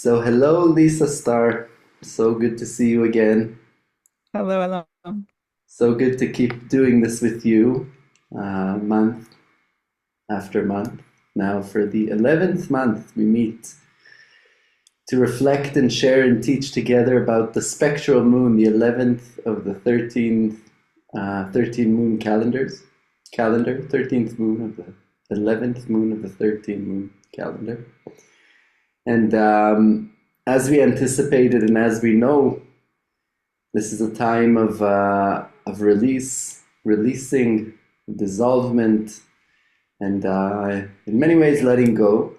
So, hello, Lisa Star. So good to see you again. Hello, hello. So good to keep doing this with you, month after month. Now, for the 11th month, we meet to reflect and share and teach together about the spectral moon, the 11th of the 13 moon calendar, 13th moon of the 11th moon of the 13 moon calendar. And as we anticipated and as we know, this is a time of releasing, dissolvement, and in many ways letting go.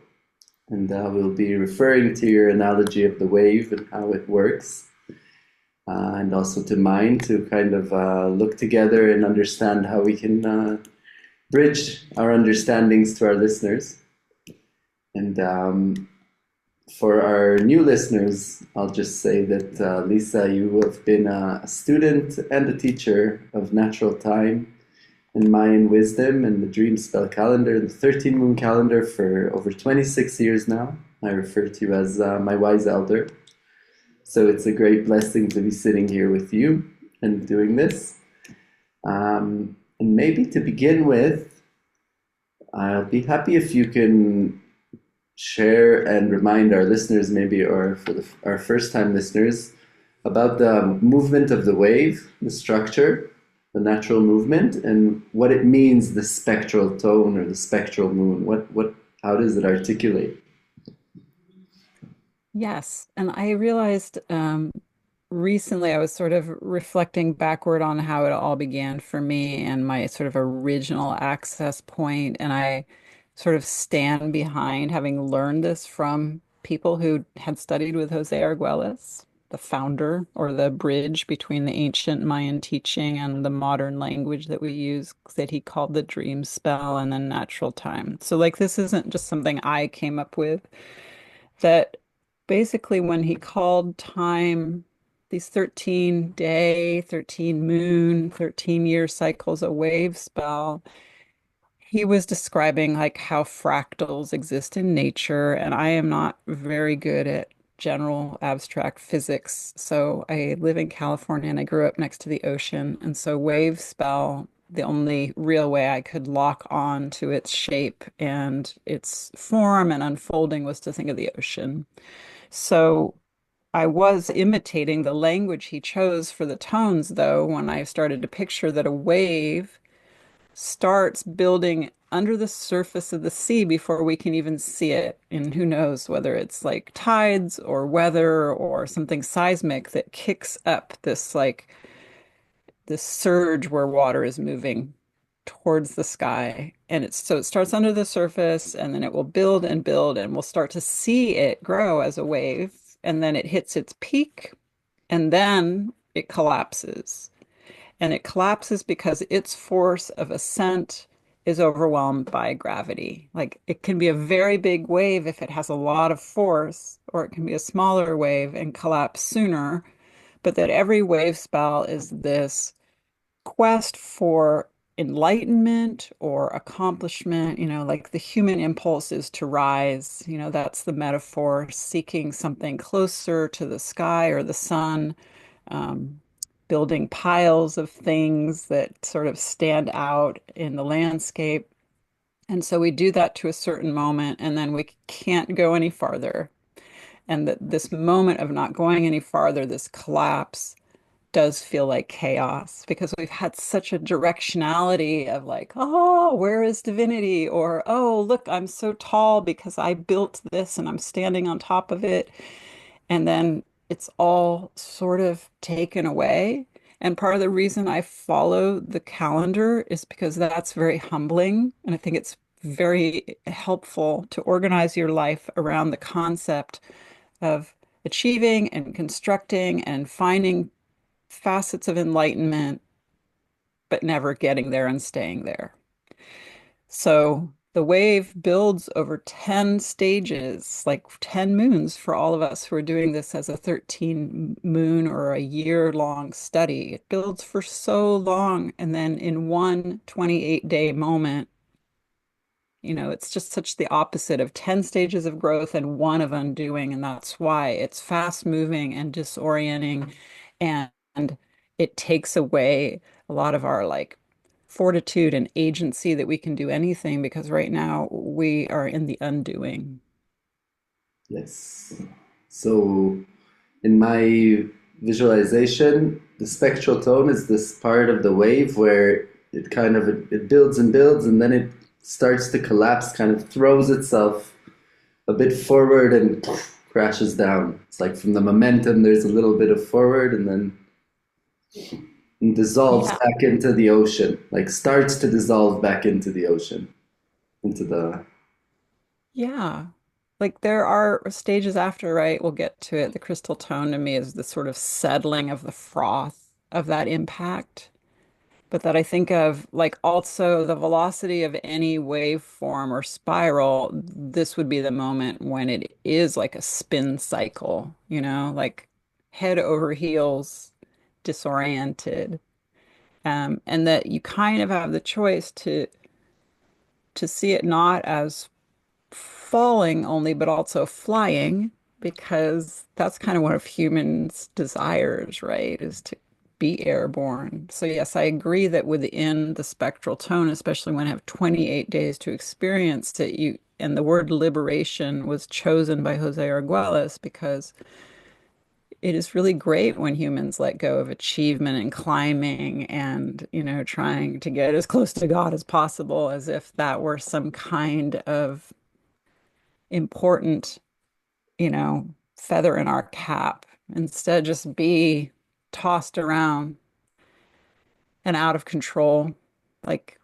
And we'll be referring to your analogy of the wave and how it works, and also to mine to kind of look together and understand how we can bridge our understandings to our listeners. And for our new listeners, I'll just say that Lisa, you have been a student and a teacher of natural time and Mayan wisdom and the dream spell calendar and the 13 moon calendar for over 26 years now. I refer to you as my wise elder. So it's a great blessing to be sitting here with you and doing this. And maybe to begin with, I'll be happy if you can share and remind our listeners, maybe, or for our first time listeners, about the movement of the wave, the structure, the natural movement, and what it means, the spectral tone or the spectral moon. How does it articulate? Yes, and I realized recently I was sort of reflecting backward on how it all began for me and my sort of original access point, and I sort of stand behind having learned this from people who had studied with Jose Arguelles, the founder or the bridge between the ancient Mayan teaching and the modern language that we use that he called the dream spell and then natural time. So like this isn't just something I came up with that basically when he called time, these 13 day, 13 moon, 13-year cycles a wave spell, he was describing like how fractals exist in nature. And I am not very good at general abstract physics. So I live in California and I grew up next to the ocean. And so wave spell, the only real way I could lock on to its shape and its form and unfolding was to think of the ocean. So I was imitating the language he chose for the tones, though, when I started to picture that a wave starts building under the surface of the sea before we can even see it. And who knows whether it's like tides or weather or something seismic that kicks up this surge where water is moving towards the sky. And it starts under the surface and then it will build and build and we'll start to see it grow as a wave. And then it hits its peak and then it collapses. And it collapses because its force of ascent is overwhelmed by gravity. Like it can be a very big wave if it has a lot of force, or it can be a smaller wave and collapse sooner. But that every wave spell is this quest for enlightenment or accomplishment, like the human impulse is to rise, that's the metaphor, seeking something closer to the sky or the sun, um, building piles of things that sort of stand out in the landscape. And so we do that to a certain moment, and then we can't go any farther. And that this moment of not going any farther, this collapse, does feel like chaos because we've had such a directionality of like, oh, where is divinity? Or, oh, look, I'm so tall because I built this and I'm standing on top of it. And then it's all sort of taken away. And part of the reason I follow the calendar is because that's very humbling. And I think it's very helpful to organize your life around the concept of achieving and constructing and finding facets of enlightenment, but never getting there and staying there. So the wave builds over 10 stages, like 10 moons for all of us who are doing this as a 13 moon or a year-long study. It builds for so long. And then in one 28-day moment, It's just such the opposite of 10 stages of growth and one of undoing. And that's why it's fast moving and disorienting. And it takes away a lot of our like fortitude and agency that we can do anything because right now we are in the undoing. Yes. So in my visualization, the spectral tone is this part of the wave where it kind of it builds and builds and then it starts to collapse, kind of throws itself a bit forward and crashes down. It's like from the momentum, there's a little bit of forward and then dissolves Yeah. back into the ocean, like starts to dissolve back into the ocean, into the. Yeah. Like there are stages after, right? We'll get to it. The crystal tone to me is the sort of settling of the froth of that impact. But that I think of like also the velocity of any waveform or spiral, this would be the moment when it is like a spin cycle, like head over heels, disoriented. And that you kind of have the choice to see it not as falling only, but also flying, because that's kind of one of humans' desires, right? Is to be airborne. So yes, I agree that within the spectral tone, especially when I have 28 days to experience it, and the word liberation was chosen by Jose Arguelles because it is really great when humans let go of achievement and climbing and, trying to get as close to God as possible, as if that were some kind of important, feather in our cap. Instead, just be tossed around and out of control. Like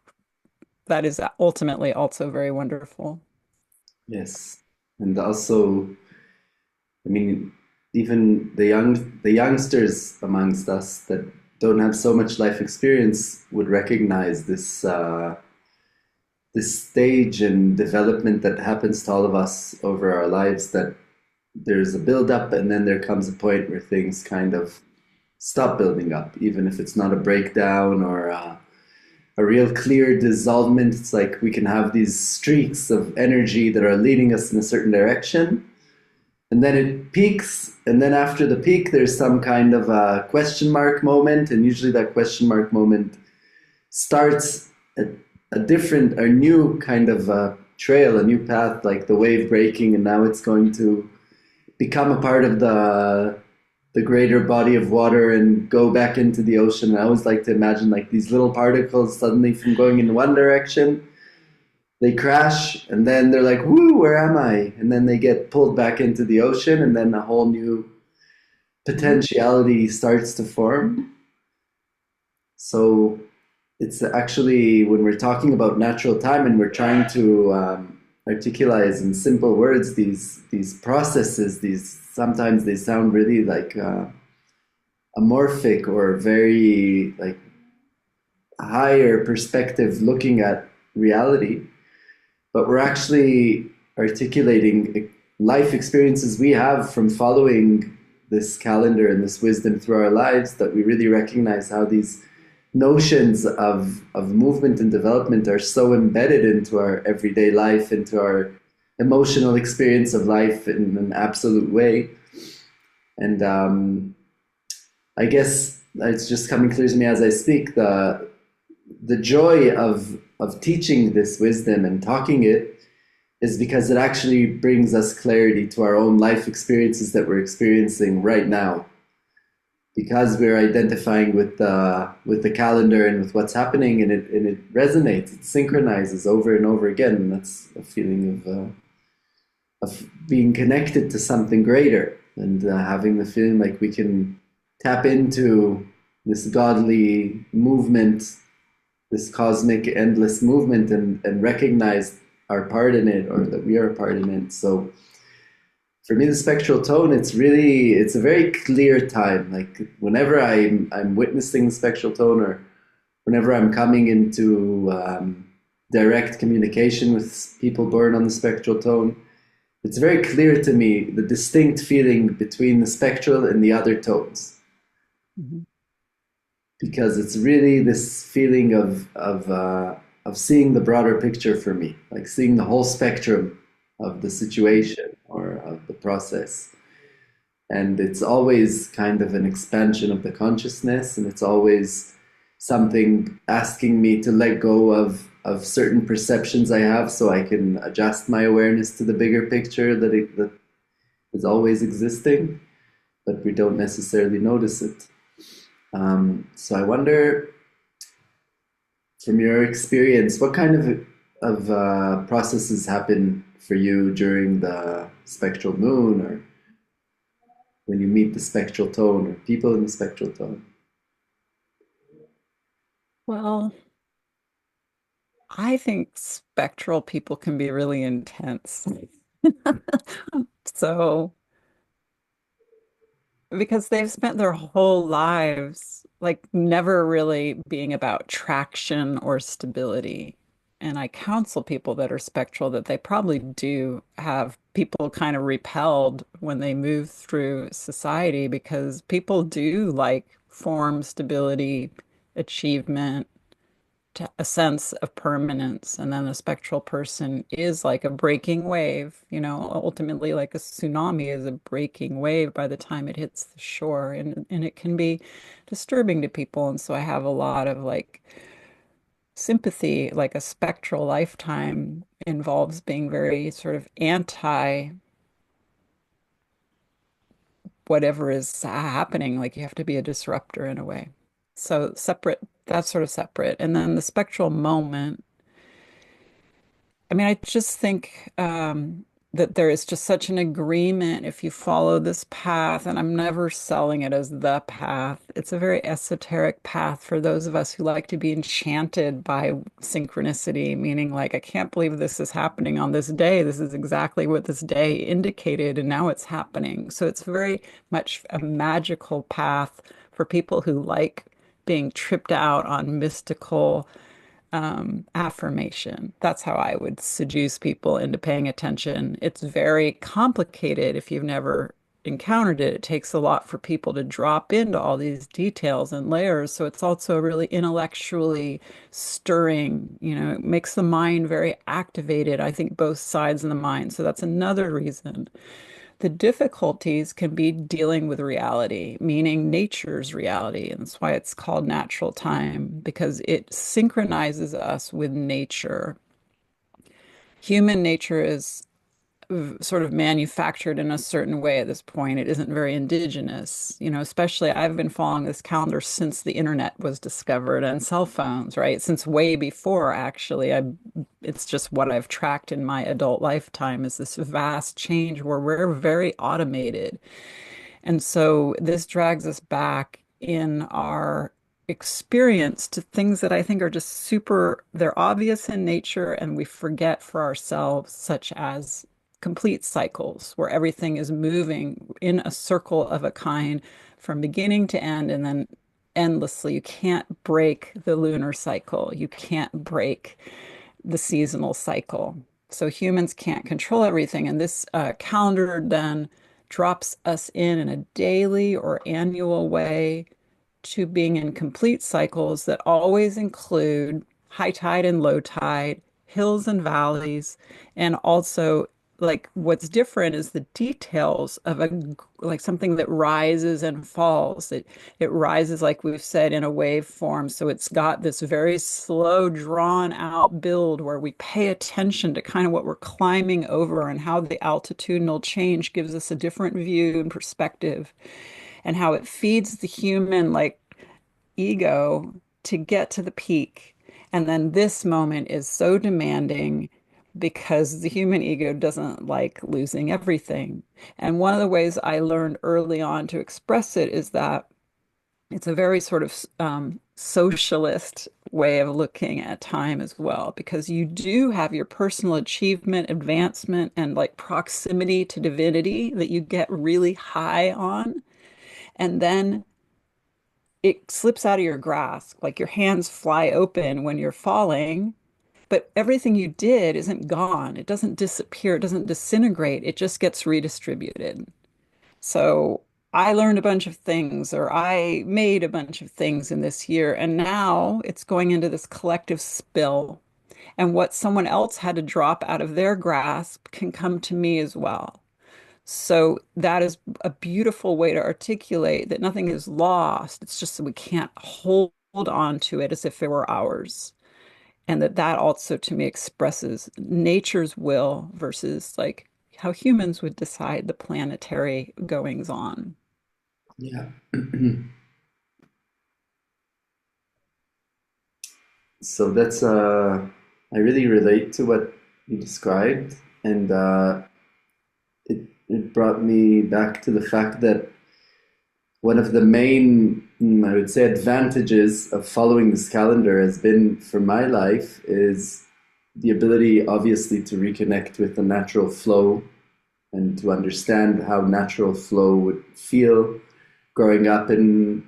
that is ultimately also very wonderful. Yes, and also, I mean, even the youngsters amongst us that don't have so much life experience would recognize this stage and development that happens to all of us over our lives. That there's a build up, and then there comes a point where things kind of stop building up, even if it's not a breakdown or a real clear dissolvement. It's like we can have these streaks of energy that are leading us in a certain direction, and then it peaks, and then after the peak there's some kind of a question mark moment, and usually that question mark moment starts a different, a new kind of trail, a new path, like the wave breaking, and now it's going to become a part of the greater body of water and go back into the ocean. And I always like to imagine like these little particles suddenly from going in one direction, they crash, and then they're like, "Woo, where am I?" And then they get pulled back into the ocean, and then a whole new Mhm. potentiality starts to form. So it's actually when we're talking about natural time and we're trying to articulate in simple words these processes. These sometimes they sound really like amorphic or very like higher perspective looking at reality, but we're actually articulating life experiences we have from following this calendar and this wisdom through our lives, that we really recognize how these notions of movement and development are so embedded into our everyday life, into our emotional experience of life in an absolute way. And I guess it's just coming clear to me as I speak, the joy of teaching this wisdom and talking it is because it actually brings us clarity to our own life experiences that we're experiencing right now. Because we're identifying with the calendar and with what's happening, and it resonates, it synchronizes over and over again, and that's a feeling of being connected to something greater, and having the feeling like we can tap into this godly movement, this cosmic endless movement, and recognize our part in it, or that we are a part in it. So for me, the spectral tone, it's a very clear time. Like whenever I'm witnessing the spectral tone, or whenever I'm coming into direct communication with people born on the spectral tone, it's very clear to me the distinct feeling between the spectral and the other tones, Mhm. because it's really this feeling of seeing the broader picture for me, like seeing the whole spectrum of the situation or of the process. And it's always kind of an expansion of the consciousness, and it's always something asking me to let go of certain perceptions I have so I can adjust my awareness to the bigger picture that is always existing, but we don't necessarily notice it. So I wonder, from your experience, what kind of processes happen for you during the spectral moon, or when you meet the spectral tone, or people in the spectral tone? Well, I think spectral people can be really intense. So, because they've spent their whole lives like never really being about traction or stability. And I counsel people that are spectral that they probably do have people kind of repelled when they move through society because people do like form, stability, achievement, a sense of permanence. And then the spectral person is like a breaking wave, ultimately like a tsunami is a breaking wave by the time it hits the shore. And it can be disturbing to people. And so I have a lot of like sympathy, like a spectral lifetime involves being very sort of anti whatever is happening. Like you have to be a disruptor in a way. So separate, that's sort of separate. And then the spectral moment. I mean, I just think that there is just such an agreement if you follow this path, and I'm never selling it as the path. It's a very esoteric path for those of us who like to be enchanted by synchronicity, meaning like, I can't believe this is happening on this day. This is exactly what this day indicated, and now it's happening. So it's very much a magical path for people who like being tripped out on mystical affirmation. That's how I would seduce people into paying attention. It's very complicated if you've never encountered it. It takes a lot for people to drop into all these details and layers. So it's also really intellectually stirring. It makes the mind very activated. I think both sides of the mind. So that's another reason. The difficulties can be dealing with reality, meaning nature's reality. And that's why it's called natural time, because it synchronizes us with nature. Human nature is sort of manufactured in a certain way at this point. It isn't very indigenous, especially I've been following this calendar since the internet was discovered and cell phones, right? Since way before, actually. It's just what I've tracked in my adult lifetime is this vast change where we're very automated. And so this drags us back in our experience to things that I think are just super, they're obvious in nature and we forget for ourselves, such as complete cycles where everything is moving in a circle of a kind from beginning to end and then endlessly. You can't break the lunar cycle. You can't break the seasonal cycle. So humans can't control everything. And this calendar then drops us in a daily or annual way to being in complete cycles that always include high tide and low tide, hills and valleys, and also like what's different is the details of a like something that rises and falls. It rises like we've said in a wave form, so it's got this very slow, drawn out build where we pay attention to kind of what we're climbing over and how the altitudinal change gives us a different view and perspective and how it feeds the human like ego to get to the peak. And then this moment is so demanding because the human ego doesn't like losing everything. And one of the ways I learned early on to express it is that it's a very sort of socialist way of looking at time as well, because you do have your personal achievement, advancement, and like proximity to divinity that you get really high on. And then it slips out of your grasp, like your hands fly open when you're falling, but everything you did isn't gone. It doesn't disappear, it doesn't disintegrate, it just gets redistributed. So I learned a bunch of things, or I made a bunch of things in this year, and now it's going into this collective spill. And what someone else had to drop out of their grasp can come to me as well. So that is a beautiful way to articulate that nothing is lost. It's just that we can't hold on to it as if it were ours. And that also to me expresses nature's will versus like how humans would decide the planetary goings on. Yeah. So that's I really relate to what you described, and it brought me back to the fact that one of the main, I would say, advantages of following this calendar has been for my life is the ability, obviously, to reconnect with the natural flow and to understand how natural flow would feel growing up in,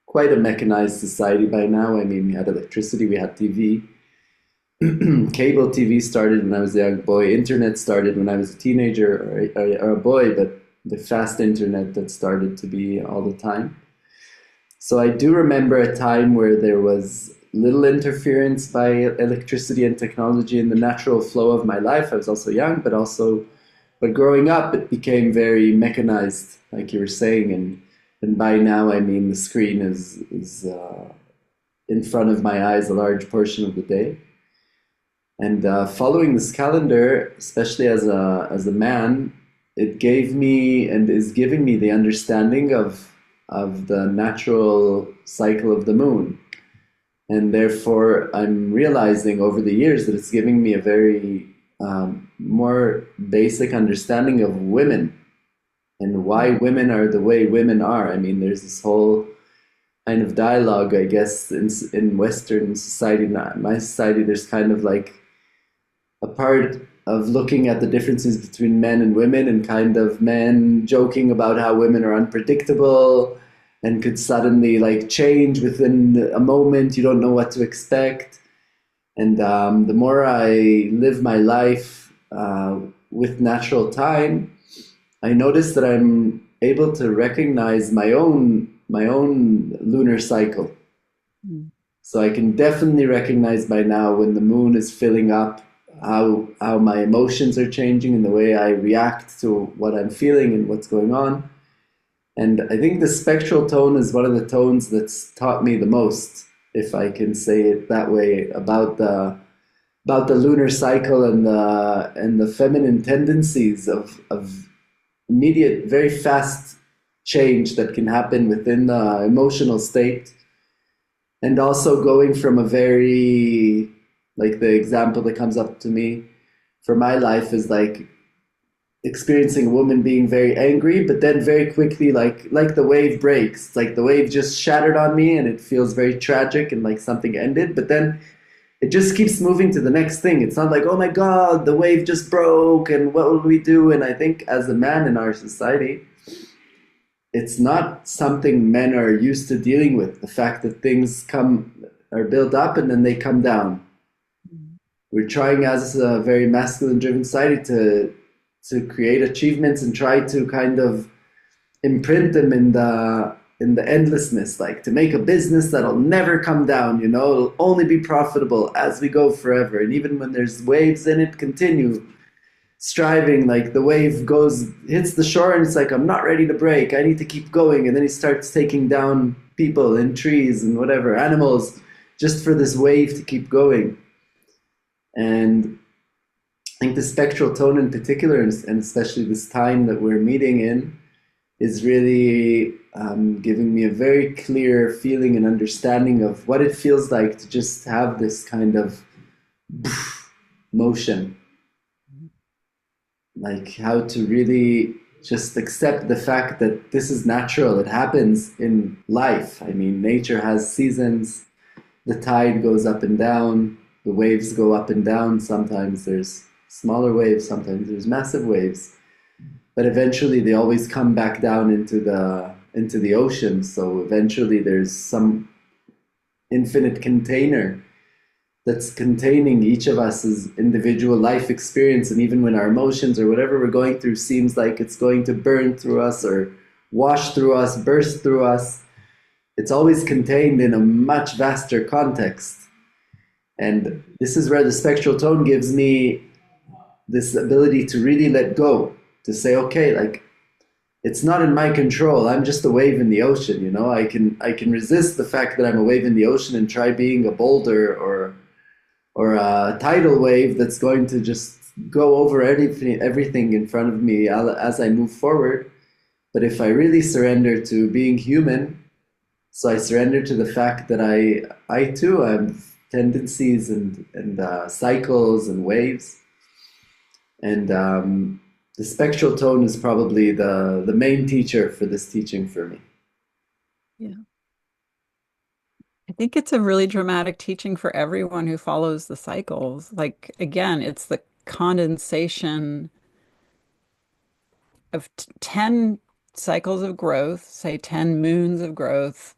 quite a mechanized society by now. I mean, we had electricity, we had TV. Cable TV started when I was a young boy. Internet started when I was a teenager or a boy, but the fast internet that started to be all the time. So I do remember a time where there was little interference by electricity and technology in the natural flow of my life. I was also young, but growing up, it became very mechanized, like you were saying, and by now, I mean, the screen is in front of my eyes a large portion of the day. And following this calendar, especially as a man, it gave me and is giving me the understanding of the natural cycle of the moon. And therefore, I'm realizing over the years that it's giving me a very more basic understanding of women and why women are the way women are. I mean, there's this whole kind of dialogue, I guess, in Western society, not my society, there's kind of like a part of looking at the differences between men and women and kind of men joking about how women are unpredictable and could suddenly like change within a moment. You don't know what to expect. And the more I live my life with natural time, I notice that I'm able to recognize my own lunar cycle. Mm. So I can definitely recognize by now when the moon is filling up, how my emotions are changing and the way I react to what I'm feeling and what's going on. And I think the spectral tone is one of the tones that's taught me the most, if I can say it that way, about the lunar cycle and the feminine tendencies of immediate, very fast change that can happen within the emotional state, and also going from a very, like, the example that comes up to me for my life is like experiencing a woman being very angry, but then very quickly, like the wave breaks. It's like the wave just shattered on me, and it feels very tragic and like something ended. But then it just keeps moving to the next thing. It's not like, oh my God, the wave just broke, and what will we do? And I think as a man in our society, it's not something men are used to dealing with. The fact that things are built up and then they come down. We're trying as a very masculine driven society to create achievements and try to kind of imprint them in the endlessness, like to make a business that'll never come down, it'll only be profitable as we go forever. And even when there's waves in it, continue striving, like the wave hits the shore and it's like, I'm not ready to break, I need to keep going. And then he starts taking down people and trees and whatever, animals, just for this wave to keep going. And I think the spectral tone in particular, and especially this time that we're meeting in, is really giving me a very clear feeling and understanding of what it feels like to just have this kind of motion. Like how to really just accept the fact that this is natural. It happens in life. I mean, nature has seasons. The tide goes up and down. The waves go up and down. Sometimes there's smaller waves. Sometimes there's massive waves. But eventually they always come back down into the ocean. So eventually there's some infinite container that's containing each of us's individual life experience. And even when our emotions or whatever we're going through seems like it's going to burn through us or wash through us, burst through us, it's always contained in a much vaster context. And this is where the spectral tone gives me this ability to really let go, to say, okay, like it's not in my control. I'm just a wave in the ocean, you know. I can resist the fact that I'm a wave in the ocean and try being a boulder or a tidal wave that's going to just go over everything in front of me as I move forward. But if I really surrender to being human, so I surrender to the fact that I too have tendencies and cycles and waves, and the spectral tone is probably the main teacher for this teaching for me. Yeah. I think it's a really dramatic teaching for everyone who follows the cycles. Like, again, it's the condensation of 10 cycles of growth, say 10 moons of growth,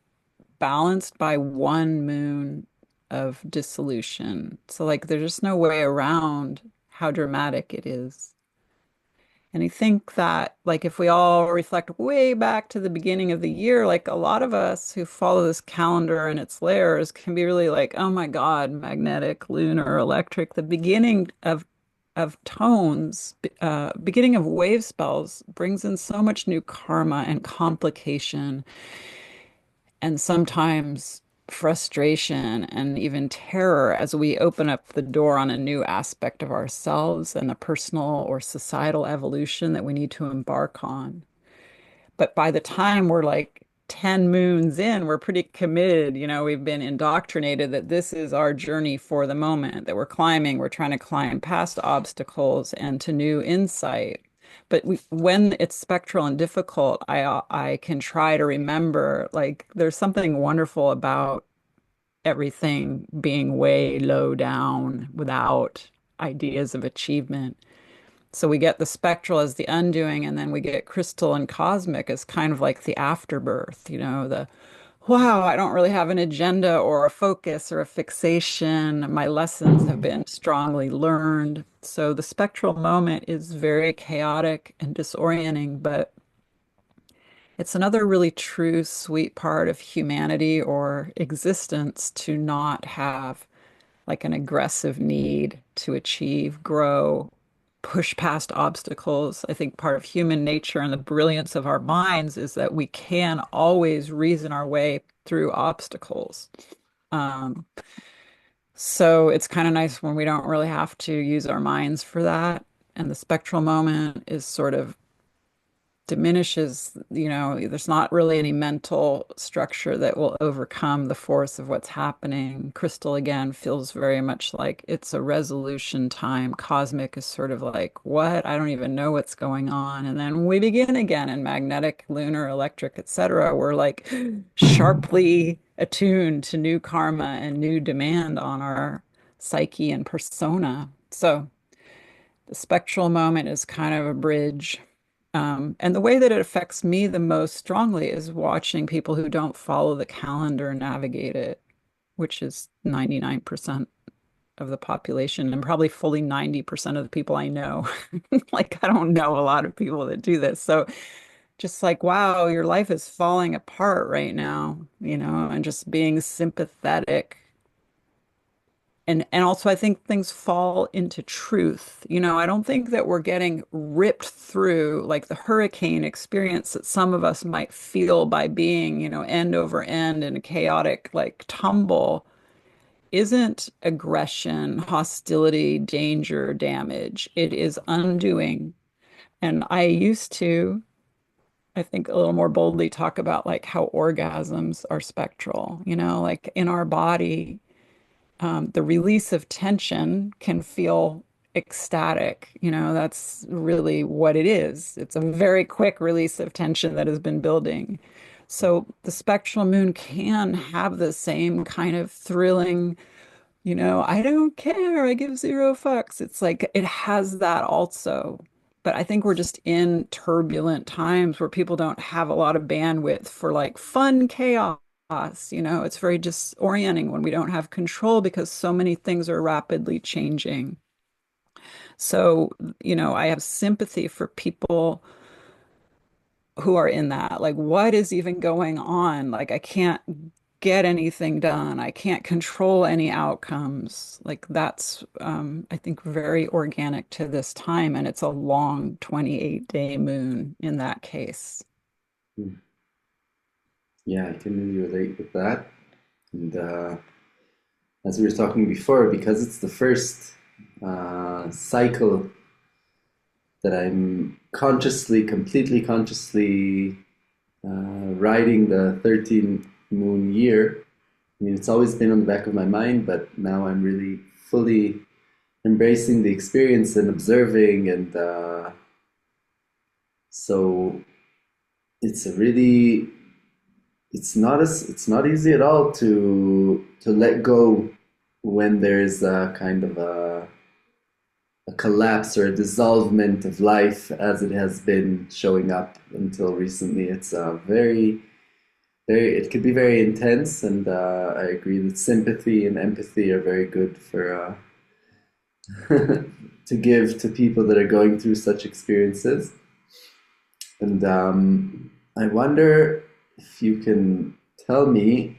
balanced by one moon of dissolution. So, like, there's just no way around how dramatic it is. And I think that, like, if we all reflect way back to the beginning of the year, like a lot of us who follow this calendar and its layers can be really like, oh my God, magnetic, lunar, electric, the beginning of tones, beginning of wave spells brings in so much new karma and complication and sometimes frustration and even terror as we open up the door on a new aspect of ourselves and a personal or societal evolution that we need to embark on. But by the time we're like 10 moons in, we're pretty committed. You know, we've been indoctrinated that this is our journey for the moment, that we're climbing, we're trying to climb past obstacles and to new insight. But when it's spectral and difficult, I can try to remember like there's something wonderful about everything being way low down without ideas of achievement. So we get the spectral as the undoing, and then we get crystal and cosmic as kind of like the afterbirth, you know, the wow, I don't really have an agenda or a focus or a fixation. My lessons have been strongly learned. So the spectral moment is very chaotic and disorienting, but it's another really true, sweet part of humanity or existence to not have like an aggressive need to achieve, grow, push past obstacles. I think part of human nature and the brilliance of our minds is that we can always reason our way through obstacles. Um, so it's kind of nice when we don't really have to use our minds for that. And the spectral moment is sort of diminishes, you know, there's not really any mental structure that will overcome the force of what's happening. Crystal again feels very much like it's a resolution time. Cosmic is sort of like, what? I don't even know what's going on. And then we begin again in magnetic, lunar, electric, etc. We're like sharply attuned to new karma and new demand on our psyche and persona. So the spectral moment is kind of a bridge. And the way that it affects me the most strongly is watching people who don't follow the calendar navigate it, which is 99% of the population and probably fully 90% of the people I know. Like, I don't know a lot of people that do this. So just like, wow, your life is falling apart right now, you know, and just being sympathetic and also I think things fall into truth. You know, I don't think that we're getting ripped through like the hurricane experience that some of us might feel by being, you know, end over end in a chaotic like tumble isn't aggression, hostility, danger, damage. It is undoing. And I used to, I think, a little more boldly talk about like how orgasms are spectral, you know, like in our body the release of tension can feel ecstatic. You know, that's really what it is. It's a very quick release of tension that has been building. So the spectral moon can have the same kind of thrilling, you know, I don't care, I give zero fucks. It's like it has that also. But I think we're just in turbulent times where people don't have a lot of bandwidth for like fun chaos. You know, it's very disorienting when we don't have control because so many things are rapidly changing. So, you know, I have sympathy for people who are in that. Like, what is even going on? Like, I can't get anything done. I can't control any outcomes. Like that's, I think, very organic to this time. And it's a long 28-day moon in that case. Hmm. Yeah, I can really relate with that. And as we were talking before, because it's the first cycle that I'm consciously, completely consciously riding the 13 moon year. I mean, it's always been on the back of my mind, but now I'm really fully embracing the experience and observing, and so it's a really it's not easy at all to let go when there's a kind of a collapse or a dissolvement of life as it has been showing up until recently. It's very it could be very intense, and I agree that sympathy and empathy are very good for to give to people that are going through such experiences. And I wonder if you can tell me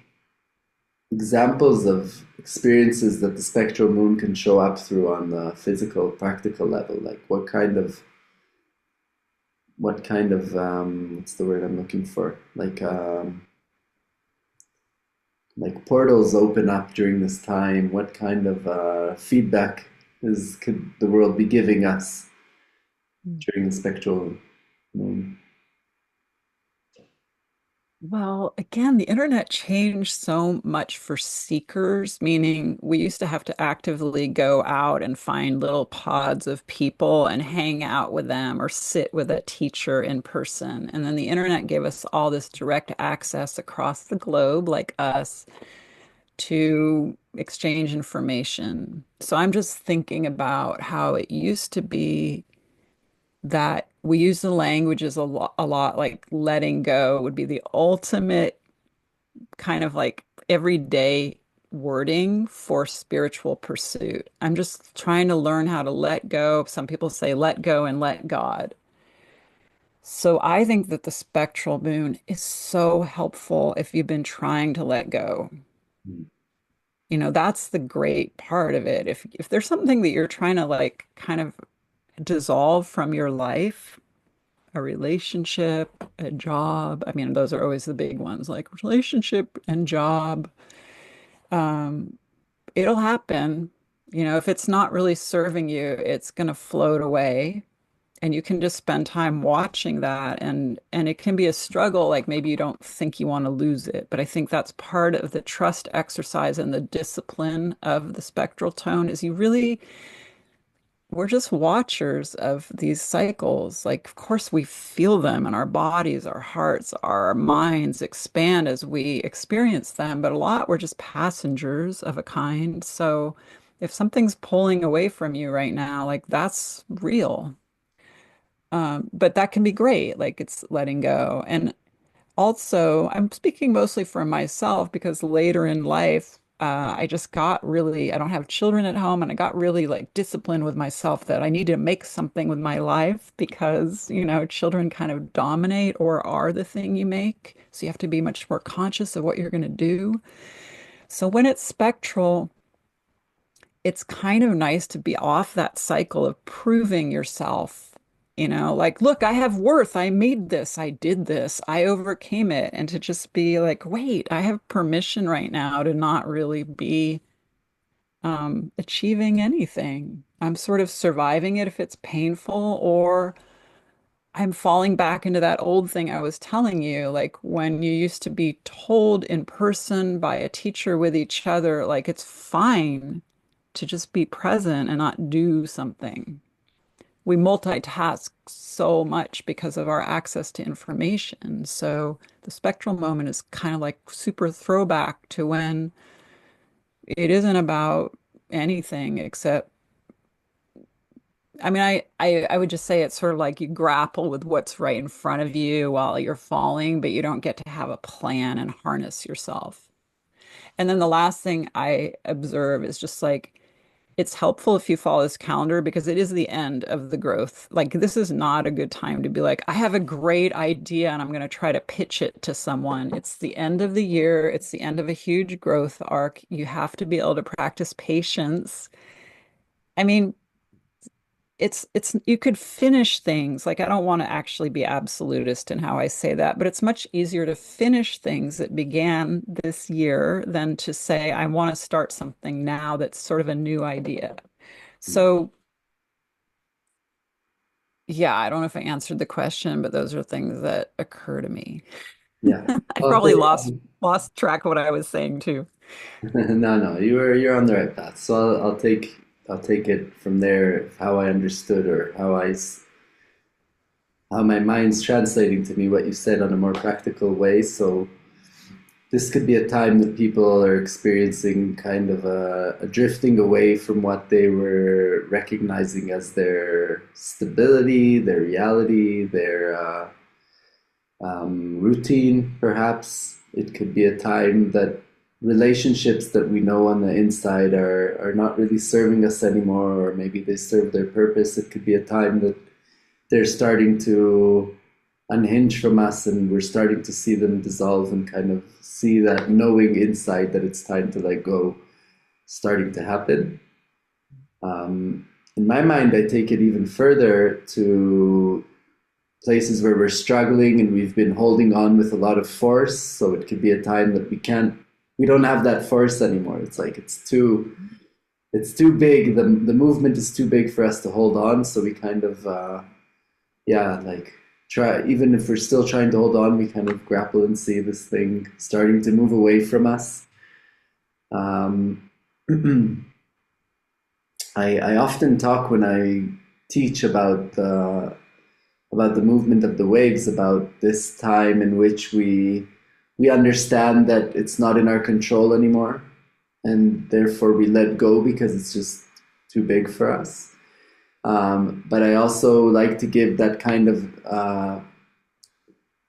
examples of experiences that the spectral moon can show up through on the physical, practical level. Like what kind of what's the word I'm looking for? Like portals open up during this time. What kind of feedback is could the world be giving us during the spectral moon? Well, again, the internet changed so much for seekers, meaning we used to have to actively go out and find little pods of people and hang out with them or sit with a teacher in person. And then the internet gave us all this direct access across the globe, like us, to exchange information. So I'm just thinking about how it used to be that we use the languages a lot, like letting go would be the ultimate kind of like everyday wording for spiritual pursuit. I'm just trying to learn how to let go. Some people say let go and let God. So I think that the spectral moon is so helpful if you've been trying to let go. You know, that's the great part of it. If there's something that you're trying to like kind of dissolve from your life, a relationship, a job, I mean, those are always the big ones, like relationship and job. Um, it'll happen. You know, if it's not really serving you, it's going to float away. And you can just spend time watching that and it can be a struggle, like maybe you don't think you want to lose it, but I think that's part of the trust exercise and the discipline of the spectral tone is you really we're just watchers of these cycles. Like, of course, we feel them in our bodies, our hearts, our minds expand as we experience them, but a lot we're just passengers of a kind. So if something's pulling away from you right now, like that's real. But that can be great, like it's letting go. And also, I'm speaking mostly for myself because later in life, I just got really, I don't have children at home, and I got really like disciplined with myself that I need to make something with my life because, you know, children kind of dominate or are the thing you make. So you have to be much more conscious of what you're going to do. So when it's spectral, it's kind of nice to be off that cycle of proving yourself. You know, like, look, I have worth. I made this. I did this. I overcame it. And to just be like, wait, I have permission right now to not really be achieving anything. I'm sort of surviving it if it's painful, or I'm falling back into that old thing I was telling you, like when you used to be told in person by a teacher with each other, like it's fine to just be present and not do something. We multitask so much because of our access to information. So the spectral moment is kind of like super throwback to when it isn't about anything except, I mean, I would just say it's sort of like you grapple with what's right in front of you while you're falling, but you don't get to have a plan and harness yourself. And then the last thing I observe is just like it's helpful if you follow this calendar because it is the end of the growth. Like, this is not a good time to be like, I have a great idea and I'm going to try to pitch it to someone. It's the end of the year, it's the end of a huge growth arc. You have to be able to practice patience. I mean, it's you could finish things. Like, I don't want to actually be absolutist in how I say that, but it's much easier to finish things that began this year than to say, I want to start something now that's sort of a new idea. So, yeah, I don't know if I answered the question, but those are things that occur to me. Yeah. I Well, probably lost track of what I was saying too. no, no, you're on the right path. So I'll take it from there, how I understood or how my mind's translating to me what you said on a more practical way. So this could be a time that people are experiencing kind of a drifting away from what they were recognizing as their stability, their reality, their routine, perhaps. It could be a time that relationships that we know on the inside are not really serving us anymore, or maybe they serve their purpose. It could be a time that they're starting to unhinge from us and we're starting to see them dissolve and kind of see that knowing inside that it's time to let go starting to happen. In my mind, I take it even further to places where we're struggling and we've been holding on with a lot of force. So it could be a time that we don't have that force anymore. It's like it's too big. The movement is too big for us to hold on. So we kind of, yeah, like try, even if we're still trying to hold on, we kind of grapple and see this thing starting to move away from us. Um, I often talk when I teach about the movement of the waves, about this time in which we understand that it's not in our control anymore, and therefore we let go because it's just too big for us. But I also like to give that kind of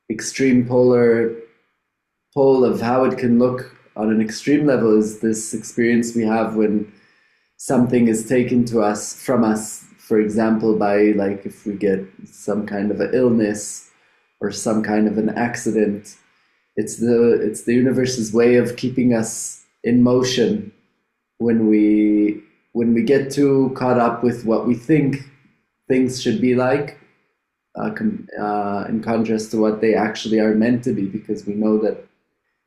extreme polar pole of how it can look on an extreme level is this experience we have when something is taken to us from us, for example, by like if we get some kind of an illness or some kind of an accident. It's the universe's way of keeping us in motion when we get too caught up with what we think things should be like, in contrast to what they actually are meant to be, because we know that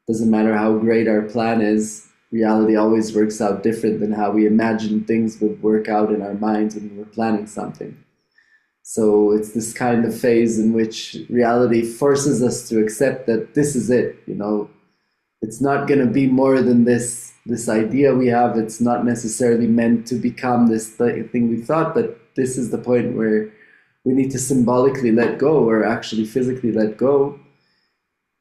doesn't matter how great our plan is, reality always works out different than how we imagine things would work out in our minds when we're planning something. So it's this kind of phase in which reality forces us to accept that this is it. It's not going to be more than this idea we have. It's not necessarily meant to become this thing we thought, but this is the point where we need to symbolically let go or actually physically let go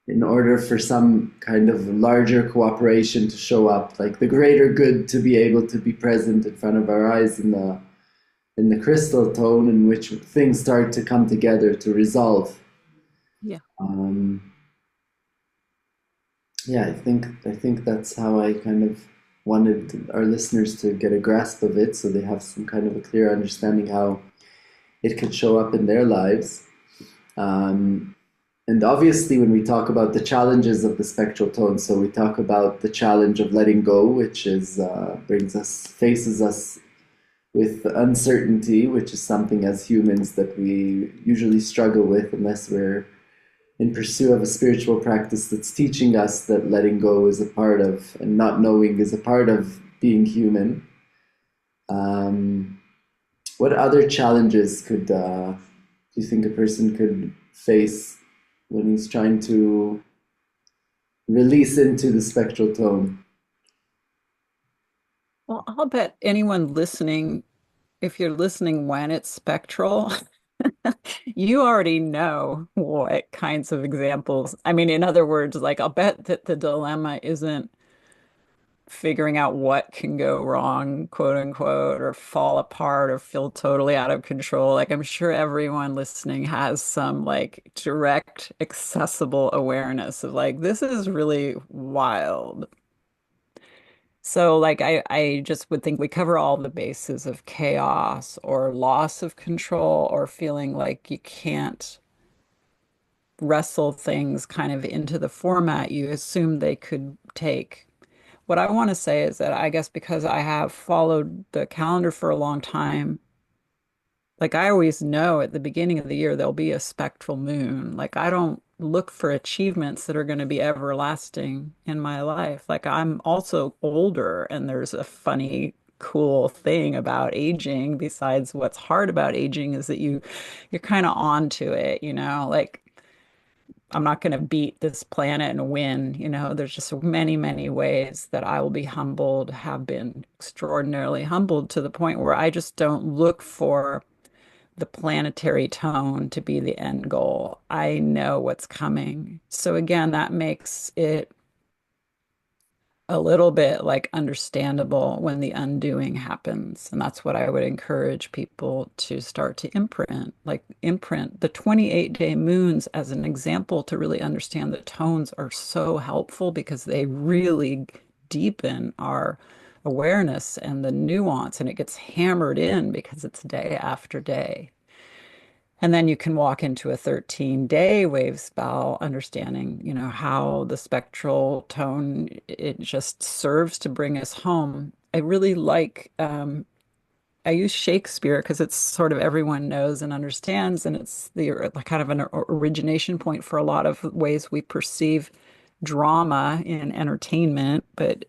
in order for some kind of larger cooperation to show up, like the greater good to be able to be present in front of our eyes in the crystal tone in which things start to come together to resolve. Yeah. Um, yeah, I think that's how I kind of wanted our listeners to get a grasp of it, so they have some kind of a clear understanding how it could show up in their lives. Um, and obviously, when we talk about the challenges of the spectral tone, so we talk about the challenge of letting go, which is faces us with uncertainty, which is something as humans that we usually struggle with unless we're in pursuit of a spiritual practice that's teaching us that letting go is a part of, and not knowing is a part of being human. Um, what other challenges do you think a person could face when he's trying to release into the spectral tone? Well, I'll bet anyone listening, if you're listening when it's spectral, you already know what kinds of examples. I mean, in other words, like, I'll bet that the dilemma isn't figuring out what can go wrong, quote unquote, or fall apart or feel totally out of control. Like, I'm sure everyone listening has some like direct, accessible awareness of like, this is really wild. So like I just would think we cover all the bases of chaos or loss of control or feeling like you can't wrestle things kind of into the format you assume they could take. What I want to say is that I guess because I have followed the calendar for a long time, like I always know at the beginning of the year there'll be a spectral moon. Like I don't look for achievements that are going to be everlasting in my life. Like I'm also older and there's a funny, cool thing about aging besides what's hard about aging is that you're kind of onto it, you know? Like I'm not going to beat this planet and win. You know, there's just many, many ways that I will be humbled, have been extraordinarily humbled to the point where I just don't look for the planetary tone to be the end goal. I know what's coming. So again, that makes it a little bit like understandable when the undoing happens. And that's what I would encourage people to start to imprint, like imprint the 28-day moons as an example to really understand the tones are so helpful because they really deepen our awareness and the nuance, and it gets hammered in because it's day after day. And then you can walk into a 13-day wave spell, understanding, you know, how the spectral tone, it just serves to bring us home. I really like, I use Shakespeare because it's sort of everyone knows and understands, and it's the kind of an origination point for a lot of ways we perceive drama in entertainment. But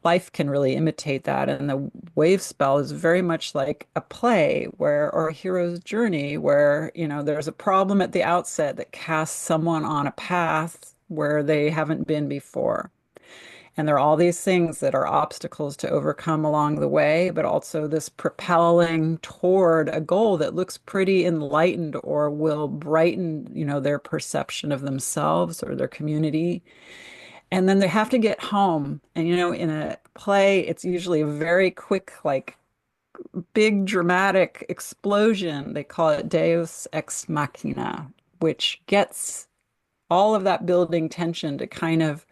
life can really imitate that. And the wave spell is very much like a play where, or a hero's journey where, you know, there's a problem at the outset that casts someone on a path where they haven't been before. And there are all these things that are obstacles to overcome along the way, but also this propelling toward a goal that looks pretty enlightened or will brighten, you know, their perception of themselves or their community. And then they have to get home. And, you know, in a play, it's usually a very quick, like big dramatic explosion. They call it Deus ex machina, which gets all of that building tension to kind of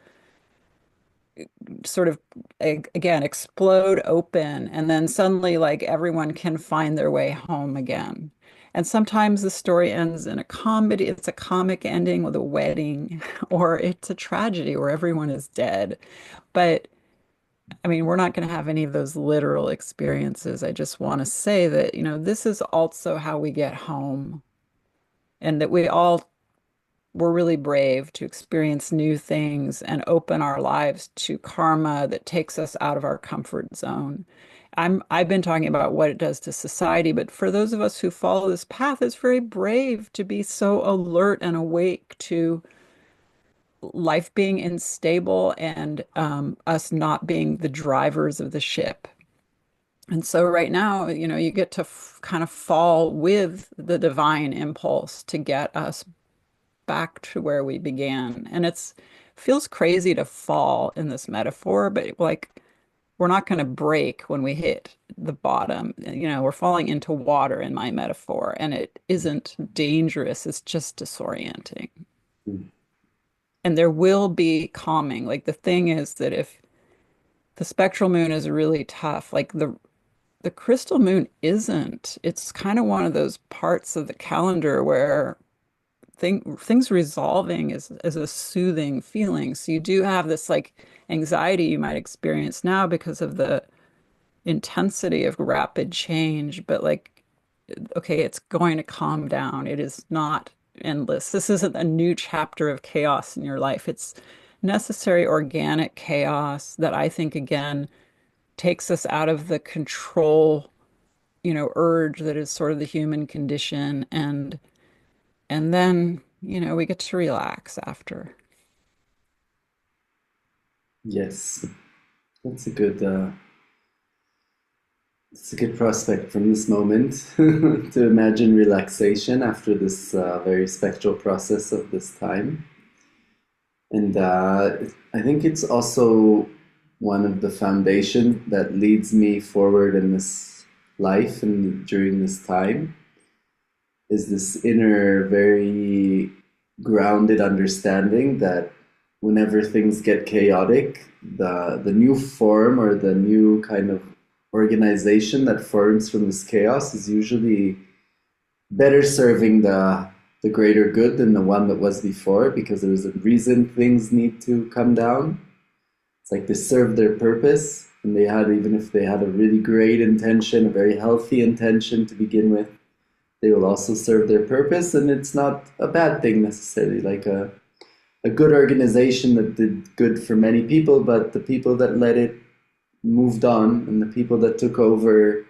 sort of, again, explode open. And then suddenly, like, everyone can find their way home again. And sometimes the story ends in a comedy. It's a comic ending with a wedding, or it's a tragedy where everyone is dead. But I mean, we're not going to have any of those literal experiences. I just want to say that, you know, this is also how we get home, and that we all were really brave to experience new things and open our lives to karma that takes us out of our comfort zone. I've been talking about what it does to society, but for those of us who follow this path, it's very brave to be so alert and awake to life being unstable and us not being the drivers of the ship. And so right now, you know, you get to kind of fall with the divine impulse to get us back to where we began. And it's feels crazy to fall in this metaphor, but like we're not going to break when we hit the bottom. You know, we're falling into water in my metaphor, and it isn't dangerous. It's just disorienting. Mm. And there will be calming. Like the thing is that if the spectral moon is really tough, like the crystal moon isn't. It's kind of one of those parts of the calendar where things resolving is a soothing feeling. So you do have this like anxiety you might experience now because of the intensity of rapid change, but like, okay, it's going to calm down. It is not endless. This isn't a new chapter of chaos in your life. It's necessary organic chaos that I think again takes us out of the control, you know, urge that is sort of the human condition, and then, you know, we get to relax after. Yes, that's a good it's a good prospect from this moment to imagine relaxation after this very spectral process of this time. And I think it's also one of the foundations that leads me forward in this life and during this time is this inner, very grounded understanding that whenever things get chaotic, the new form or the new kind of organization that forms from this chaos is usually better serving the greater good than the one that was before, because there's a reason things need to come down. It's like they served their purpose, and they had, even if they had a really great intention, a very healthy intention to begin with, they will also serve their purpose, and it's not a bad thing necessarily. Like a good organization that did good for many people, but the people that led it moved on, and the people that took over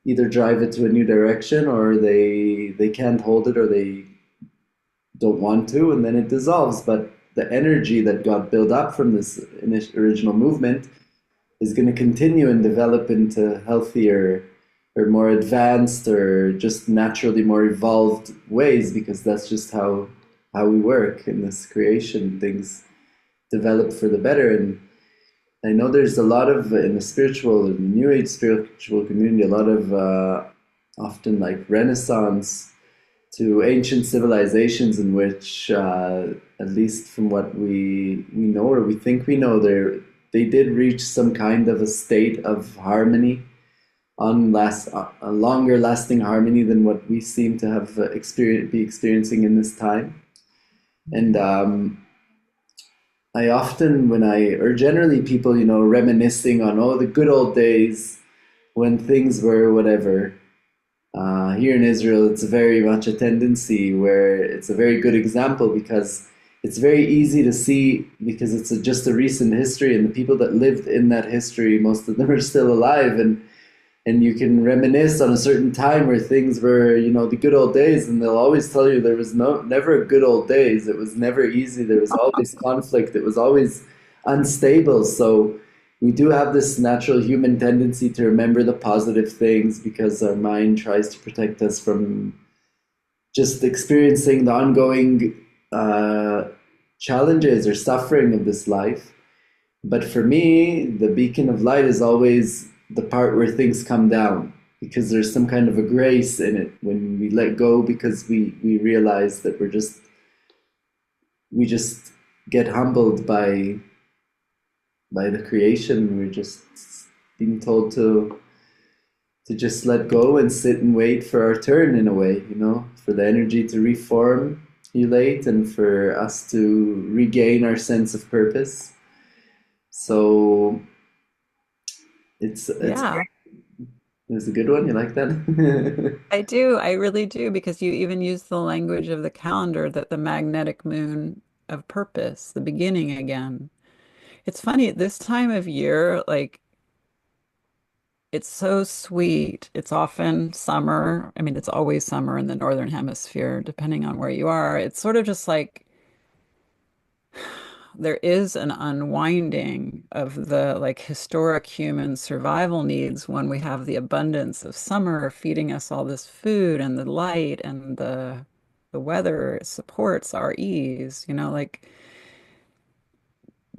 either drive it to a new direction, or they can't hold it, or they don't want to, and then it dissolves. But the energy that got built up from this original movement is going to continue and develop into healthier or more advanced or just naturally more evolved ways, because that's just how we work in this creation. Things develop for the better. And I know there's a lot of, in the spiritual, in the New Age spiritual community, a lot of often like Renaissance to ancient civilizations in which, at least from what we know or we think we know, they did reach some kind of a state of harmony, on a longer lasting harmony than what we seem to have be experiencing in this time. And I often, or generally people, reminiscing on, oh, the good old days when things were whatever. Here in Israel, it's very much a tendency where it's a very good example, because it's very easy to see, because it's just a recent history, and the people that lived in that history, most of them are still alive, and you can reminisce on a certain time where things were, the good old days, and they'll always tell you there was never good old days. It was never easy. There was always conflict. It was always unstable. So we do have this natural human tendency to remember the positive things, because our mind tries to protect us from just experiencing the ongoing challenges or suffering of this life. But for me, the beacon of light is always the part where things come down, because there's some kind of a grace in it when we let go, because we realize that we just get humbled by the creation. We're just being told to just let go and sit and wait for our turn, in a way, for the energy to reformulate and for us to regain our sense of purpose. So it's Yeah, it's a good one. You like that? I do. I really do, because you even use the language of the calendar, that the magnetic moon of purpose, the beginning again. It's funny at this time of year, like it's so sweet. It's often summer. I mean, it's always summer in the northern hemisphere, depending on where you are. It's sort of just like there is an unwinding of the like historic human survival needs when we have the abundance of summer feeding us all this food, and the light and the weather supports our ease, like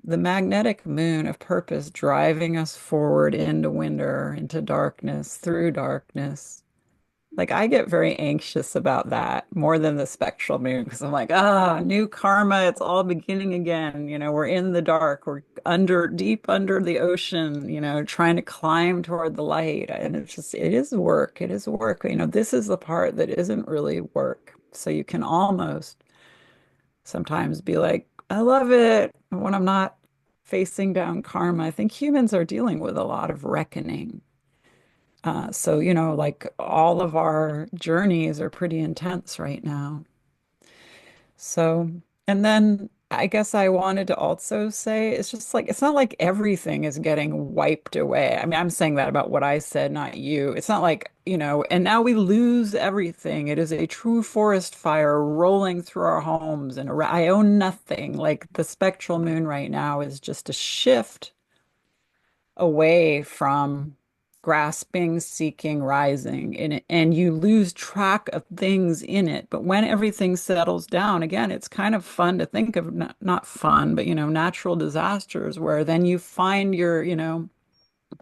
the magnetic moon of purpose driving us forward into winter, into darkness, through darkness. Like I get very anxious about that more than the spectral moon, because I'm like, new karma, it's all beginning again. We're in the dark, we're deep under the ocean, trying to climb toward the light. And it is work. It is work. This is the part that isn't really work. So you can almost sometimes be like, I love it when I'm not facing down karma. I think humans are dealing with a lot of reckoning. So, like all of our journeys are pretty intense right now. So, and then I guess I wanted to also say it's just like, it's not like everything is getting wiped away. I mean, I'm saying that about what I said, not you. It's not like, and now we lose everything. It is a true forest fire rolling through our homes, and I own nothing. Like the spectral moon right now is just a shift away from grasping, seeking, rising in it, and you lose track of things in it. But when everything settles down, again, it's kind of fun to think of, not fun, but natural disasters where then you find your,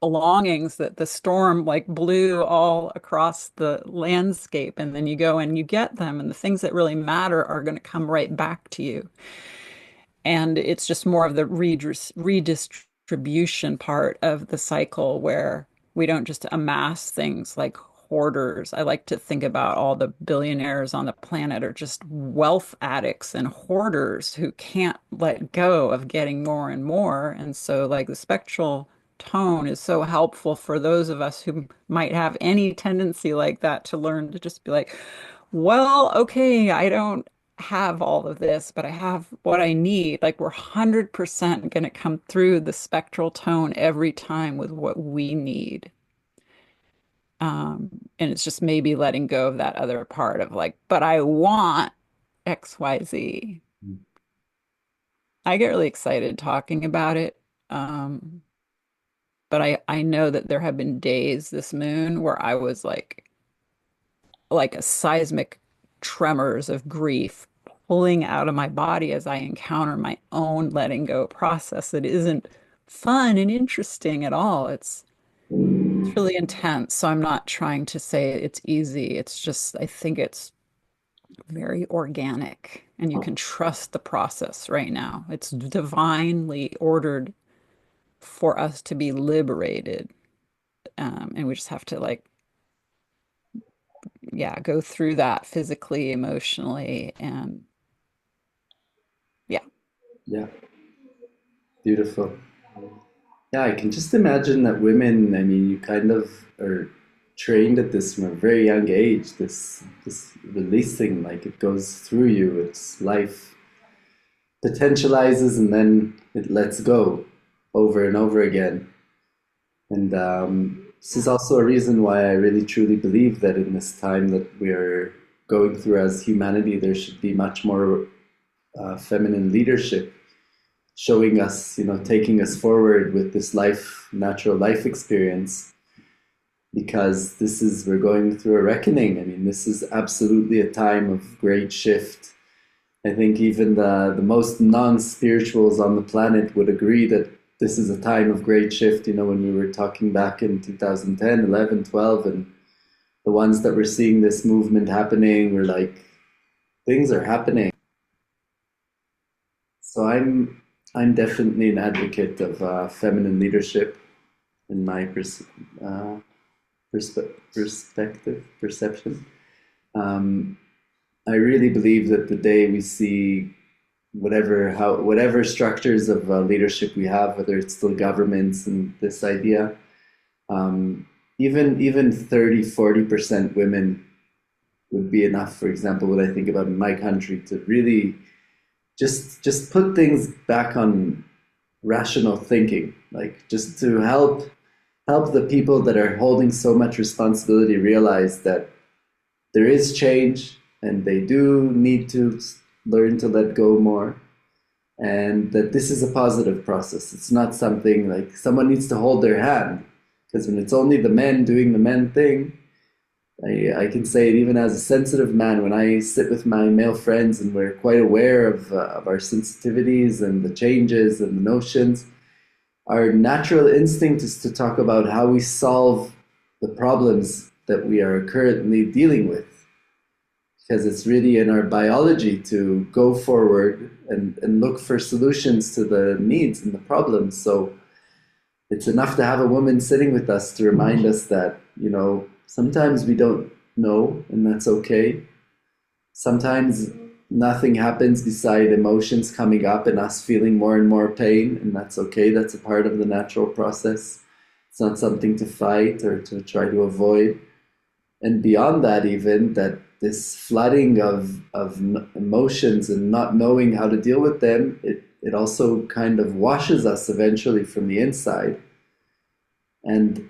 belongings that the storm like blew all across the landscape, and then you go and you get them, and the things that really matter are going to come right back to you. And it's just more of the redistribution part of the cycle where we don't just amass things like hoarders. I like to think about all the billionaires on the planet are just wealth addicts and hoarders who can't let go of getting more and more. And so, like, the spectral tone is so helpful for those of us who might have any tendency like that to learn to just be like, well, okay, I don't have all of this, but I have what I need. Like, we're 100% going to come through the spectral tone every time with what we need. And it's just maybe letting go of that other part of like, but I want XYZ. I get really excited talking about it. Um, but I know that there have been days this moon where I was like a seismic tremors of grief pulling out of my body as I encounter my own letting go process that isn't fun and interesting at all. It's really intense. So I'm not trying to say it's easy. It's just I think it's very organic and you can trust the process right now. It's divinely ordered for us to be liberated. And we just have to like yeah, go through that physically, emotionally, and yeah. Yeah, beautiful. Yeah, I can just imagine that women, I mean, you kind of are trained at this from a very young age, this releasing, like it goes through you, it's life potentializes and then it lets go over and over again. And this is also a reason why I really truly believe that in this time that we're going through as humanity, there should be much more feminine leadership showing us, you know, taking us forward with this life, natural life experience, because this is, we're going through a reckoning. I mean, this is absolutely a time of great shift. I think even the most non-spirituals on the planet would agree that this is a time of great shift. You know, when we were talking back in 2010, 11, 12, and the ones that were seeing this movement happening were like, things are happening. So I'm definitely an advocate of feminine leadership in my uh, perspective, perception. Um, I really believe that the day we see whatever structures of leadership we have, whether it's still governments and this idea, um, even 30-40% women would be enough. For example, what I think about in my country to really just put things back on rational thinking, like just to help the people that are holding so much responsibility realize that there is change and they do need to learn to let go more, and that this is a positive process. It's not something like someone needs to hold their hand, because when it's only the men doing the men thing, I can say it even as a sensitive man, when I sit with my male friends and we're quite aware of our sensitivities and the changes and the notions, our natural instinct is to talk about how we solve the problems that we are currently dealing with. Because it's really in our biology to go forward and look for solutions to the needs and the problems. So it's enough to have a woman sitting with us to remind us that, you know, sometimes we don't know, and that's okay. Sometimes nothing happens beside emotions coming up and us feeling more and more pain, and that's okay. That's a part of the natural process. It's not something to fight or to try to avoid. And beyond that, even that this flooding of emotions and not knowing how to deal with them, it also kind of washes us eventually from the inside. And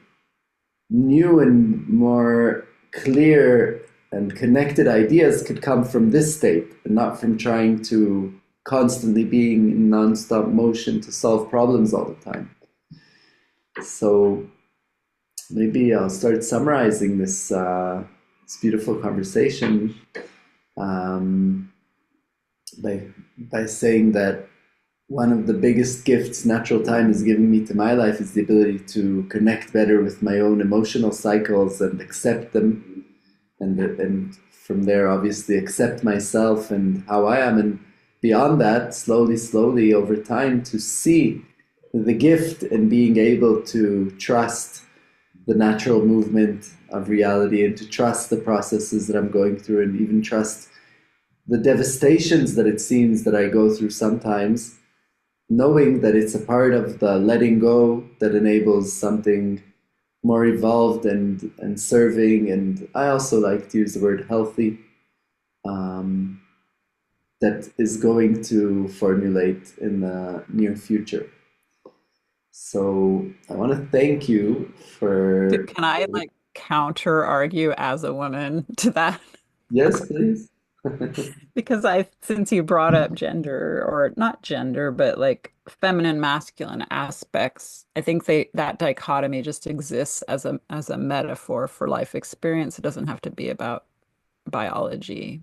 new and more clear and connected ideas could come from this state and not from trying to constantly being in non-stop motion to solve problems all the time. So maybe I'll start summarizing this beautiful conversation um, by saying that one of the biggest gifts natural time has given me to my life is the ability to connect better with my own emotional cycles and accept them, and from there obviously accept myself and how I am, and beyond that, slowly, slowly over time, to see the gift in being able to trust the natural movement of reality and to trust the processes that I'm going through and even trust the devastations that it seems that I go through sometimes, knowing that it's a part of the letting go that enables something more evolved and serving. And I also like to use the word healthy, um, that is going to formulate in the near future. So I want to thank you for. Can I like counter argue as a woman to that? Yes, please. Because since you brought up gender, or not gender, but like feminine, masculine aspects, I think that dichotomy just exists as a metaphor for life experience. It doesn't have to be about biology.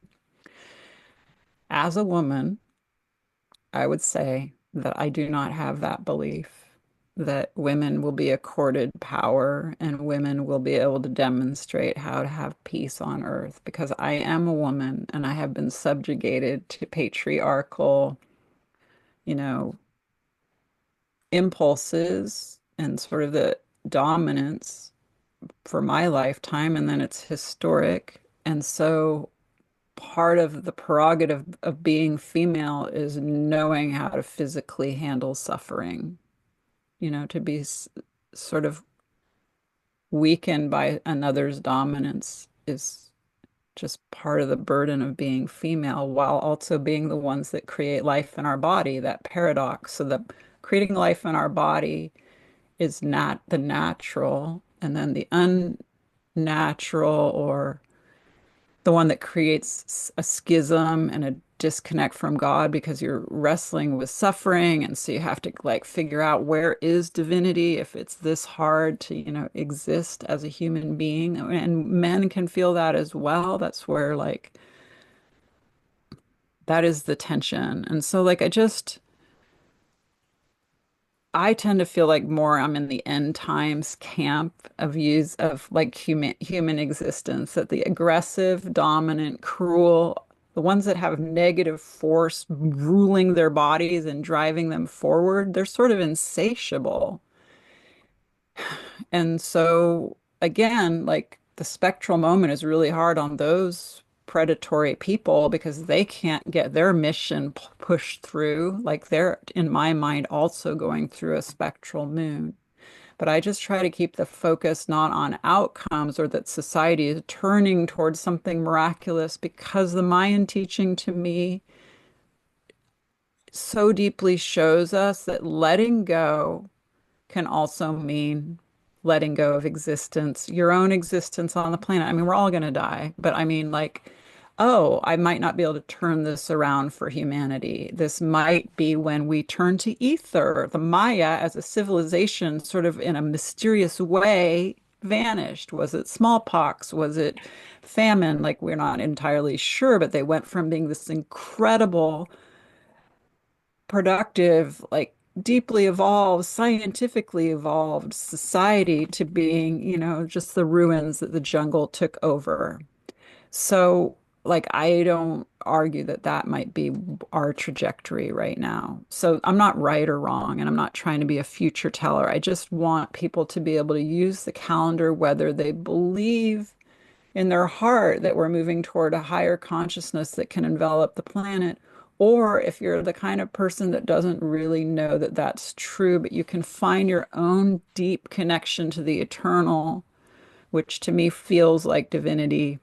As a woman, I would say that I do not have that belief that women will be accorded power and women will be able to demonstrate how to have peace on earth because I am a woman and I have been subjugated to patriarchal, you know, impulses and sort of the dominance for my lifetime, and then it's historic. And so part of the prerogative of being female is knowing how to physically handle suffering, to be sort of weakened by another's dominance is just part of the burden of being female while also being the ones that create life in our body, that paradox. So the creating life in our body is not the natural, and then the unnatural or the one that creates a schism and a disconnect from God because you're wrestling with suffering. And so you have to like figure out where is divinity if it's this hard to, exist as a human being. And men can feel that as well. That's where like that is the tension. And so like I tend to feel like more I'm in the end times camp of views of like human existence, that the aggressive, dominant, cruel, the ones that have negative force ruling their bodies and driving them forward, they're sort of insatiable. And so again, like the spectral moment is really hard on those predatory people because they can't get their mission pushed through. Like they're, in my mind, also going through a spectral moon. But I just try to keep the focus not on outcomes or that society is turning towards something miraculous because the Mayan teaching to me so deeply shows us that letting go can also mean letting go of existence, your own existence on the planet. I mean, we're all going to die, but I mean, like, oh, I might not be able to turn this around for humanity. This might be when we turn to ether. The Maya as a civilization, sort of in a mysterious way, vanished. Was it smallpox? Was it famine? Like, we're not entirely sure, but they went from being this incredible productive, like deeply evolved, scientifically evolved society to being, just the ruins that the jungle took over. So, like, I don't argue that that might be our trajectory right now. So, I'm not right or wrong, and I'm not trying to be a future teller. I just want people to be able to use the calendar whether they believe in their heart that we're moving toward a higher consciousness that can envelop the planet. Or if you're the kind of person that doesn't really know that that's true, but you can find your own deep connection to the eternal, which to me feels like divinity,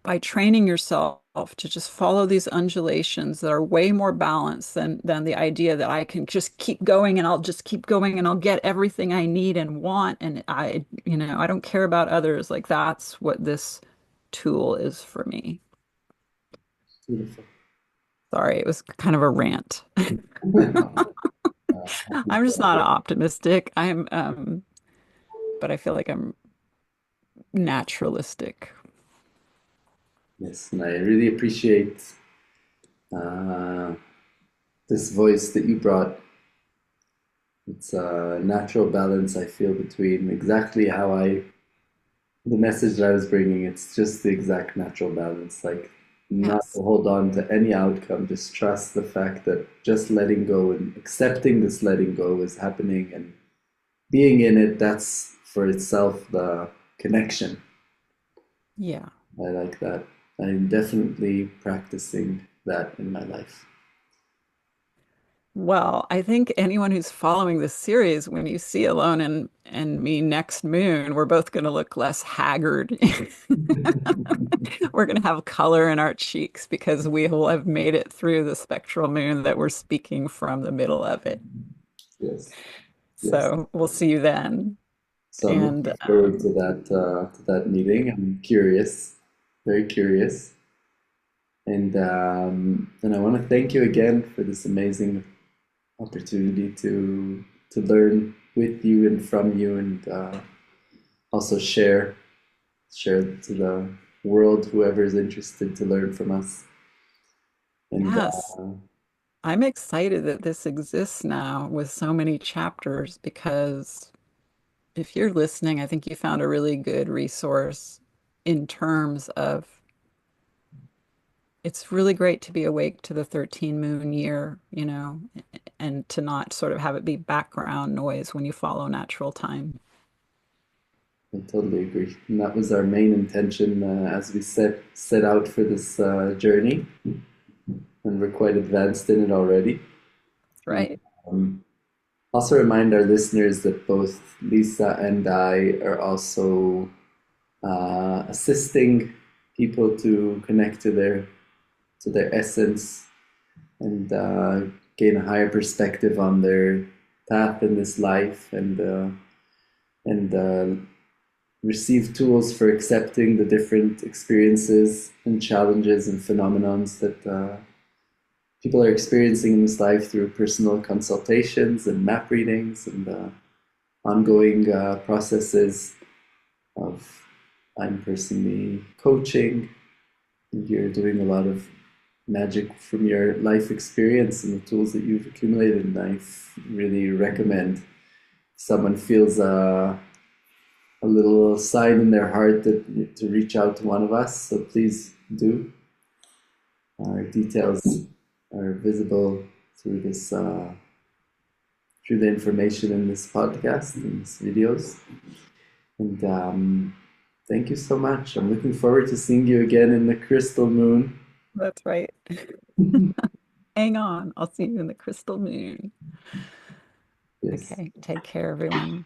by training yourself to just follow these undulations that are way more balanced than the idea that I can just keep going and I'll just keep going and I'll get everything I need and want and I don't care about others. Like that's what this tool is for me. Beautiful. Sorry, it was kind of a rant. Happy I'm just not to. optimistic. But I feel like I'm naturalistic. Yes, and I really appreciate uh, this voice that you brought. It's a natural balance I feel between exactly the message that I was bringing. It's just the exact natural balance. Like not to Yes. hold on to any outcome. Just trust the fact that just letting go and accepting this letting go is happening and being in it, that's for itself the connection. Yeah. I like that. I'm definitely practicing that in my life. Well, I think anyone who's following this series, when you see Alone and me next moon, we're both going to look less haggard. We're going to have color in our cheeks because we will have made it through the spectral moon that we're speaking from the middle of it. Yes, yes. So we'll see you then. So I'm And looking forward to that meeting. I'm curious, very curious, and I want to thank you again for this amazing opportunity to learn with you and from you, and also share to the world whoever is interested to learn from us. And yes, I'm excited that this exists now with so many chapters because if you're listening, I think you found a really good resource in terms of it's really great to be awake to the 13 moon year, and to not sort of have it be background noise when you follow natural time. I totally agree. And that was our main intention as we set out for this journey, and we're quite advanced in it already. That's And right. um, also remind our listeners that both Lisa and I are also assisting people to connect to their essence and gain a higher perspective on their path in this life and receive tools for accepting the different experiences and challenges and phenomenons that people are experiencing in this life through personal consultations and map readings and ongoing processes of I'm personally coaching, and you're doing a lot of magic from your life experience and the tools that you've accumulated. And I really recommend if someone feels a little sign in their heart that to reach out to one of us. So please do. Our details are visible through this through the information in this podcast and these videos. And thank you so much. I'm looking forward to seeing you again in the crystal moon. That's right. Hang on. I'll see you in the crystal moon. Yes. Okay. Take care, everyone.